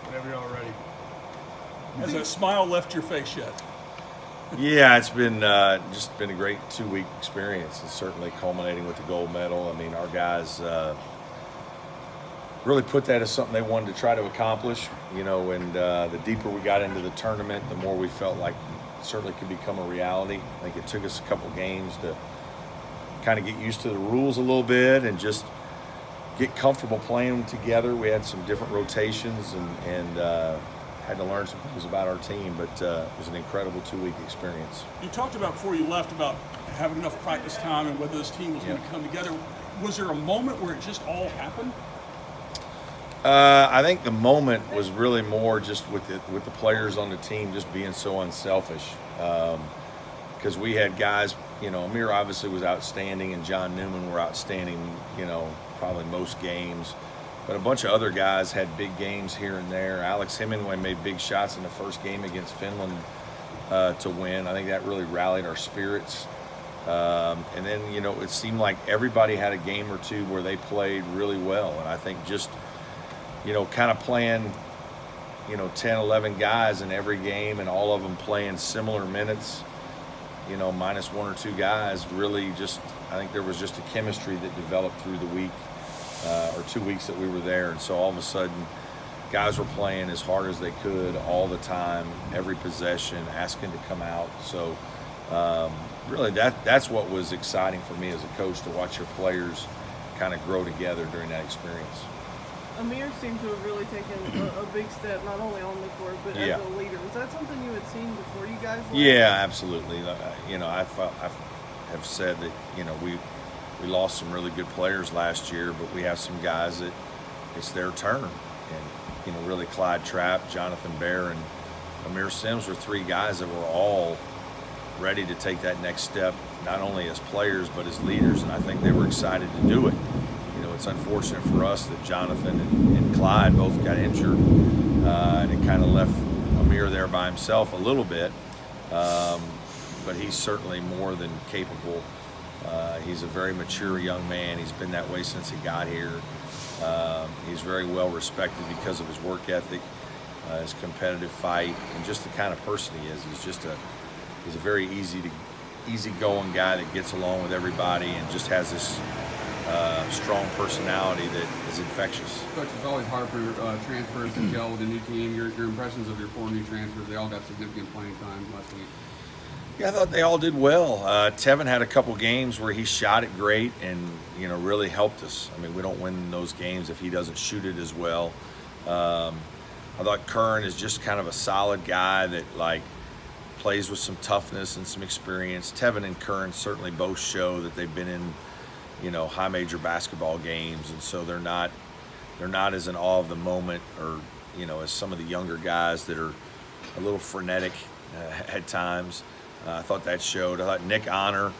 whenever y'all are ready. Has that smile left your face yet? Yeah, it's been just been a great 2-week experience. It's certainly culminating with the gold medal. I mean, our guys really put that as something they wanted to try to accomplish, and the deeper we got into the tournament, the more we felt like it certainly could become a reality. I think it took us a couple games to kind of get used to the rules a little bit and just get comfortable playing together. We had some different rotations and had to learn some things about our team, but it was an incredible 2-week experience. You talked about before you left about having enough practice time and whether this team was going to come together. Was there a moment where it just all happened? I think the moment was really more just with the players on the team just being so unselfish. Because we had guys, Amir obviously was outstanding and John Newman were outstanding, probably most games. But a bunch of other guys had big games here and there. Alex Hemingway made big shots in the first game against Finland to win. I think that really rallied our spirits. And then, it seemed like everybody had a game or two where they played really well. And I think just, kind of playing, 10, 11 guys in every game and all of them playing similar minutes, minus one or two guys, really just, I think there was just a chemistry that developed through the week or 2 weeks that we were there. And so all of a sudden, guys were playing as hard as they could all the time, every possession, asking to come out. So really that's what was exciting for me as a coach, to watch your players kind of grow together during that experience. Amir seemed to have really taken a big step, not only on the court, but as a leader. Was that something you had seen before you guys left? Yeah, absolutely. I have said that, we lost some really good players last year, but we have some guys that it's their turn. And, really Clyde Trapp, Jonathan Bear, and Amir Sims were three guys that were all ready to take that next step, not only as players, but as leaders. And I think they were excited to do it. It's unfortunate for us that Jonathan and Clyde both got injured, and it kind of left Amir there by himself a little bit. But he's certainly more than capable. He's a very mature young man. He's been that way since he got here. He's very well respected because of his work ethic, his competitive fight, and just the kind of person he is. He's a very easygoing guy that gets along with everybody and just has this strong personality that is infectious. Coach, it's always hard for transfers to gel with a new team. Your impressions of your 4 new transfers, they all got significant playing time last week. Yeah, I thought they all did well. Tevin had a couple games where he shot it great and, really helped us. I mean, we don't win those games if he doesn't shoot it as well. I thought Curran is just kind of a solid guy that, plays with some toughness and some experience. Tevin and Curran certainly both show that they've been in, high major basketball games, and so they're not as in awe of the moment or, as some of the younger guys that are a little frenetic at times. I thought that showed. I thought Nick Honor,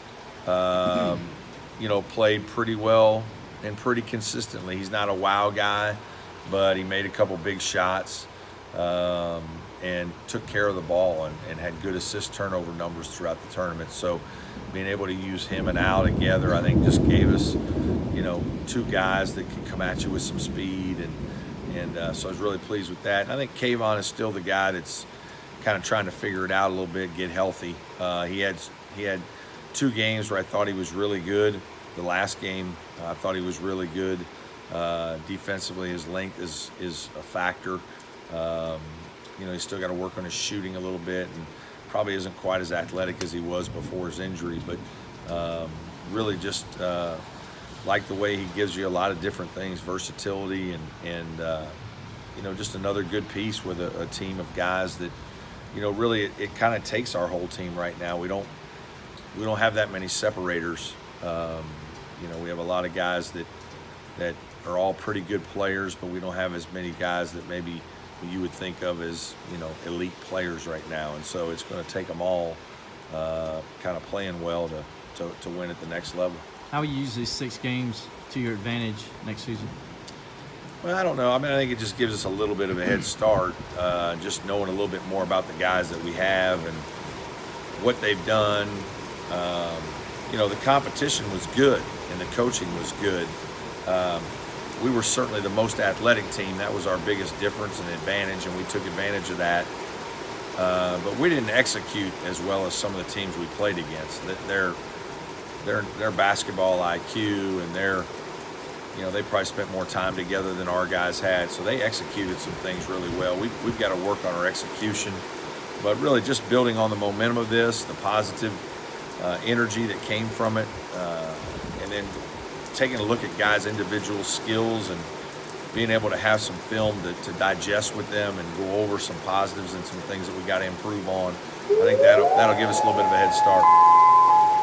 played pretty well and pretty consistently. He's not a wow guy, but he made a couple big shots and took care of the ball and had good assist turnover numbers throughout the tournament. So being able to use him and Al together, I think just gave us, two guys that can come at you with some speed. And so I was really pleased with that. And I think Kayvon is still the guy that's kind of trying to figure it out a little bit, get healthy. He had 2 games where I thought he was really good. The last game, I thought he was really good. Defensively, his length is a factor. He's still got to work on his shooting a little bit and probably isn't quite as athletic as he was before his injury, but really just like the way he gives you a lot of different things, versatility and just another good piece with a team of guys that, really it kind of takes our whole team right now. We don't have that many separators. We have a lot of guys that are all pretty good players, but we don't have as many guys that maybe you would think of as, elite players right now. And so it's going to take them all kind of playing well to win at the next level. How will you use these 6 games to your advantage next season? Well, I don't know. I mean, I think it just gives us a little bit of a head start, just knowing a little bit more about the guys that we have and what they've done. The competition was good and the coaching was good. we were certainly the most athletic team. That was our biggest difference and advantage, and we took advantage of that. But we didn't execute as well as some of the teams we played against. Their basketball IQ and they probably spent more time together than our guys had, so they executed some things really well. We've got to work on our execution, but really just building on the momentum of this, the positive energy that came from it, and then taking a look at guys' individual skills and being able to have some film to digest with them and go over some positives and some things that we got to improve on. I think that'll give us a little bit of a head start.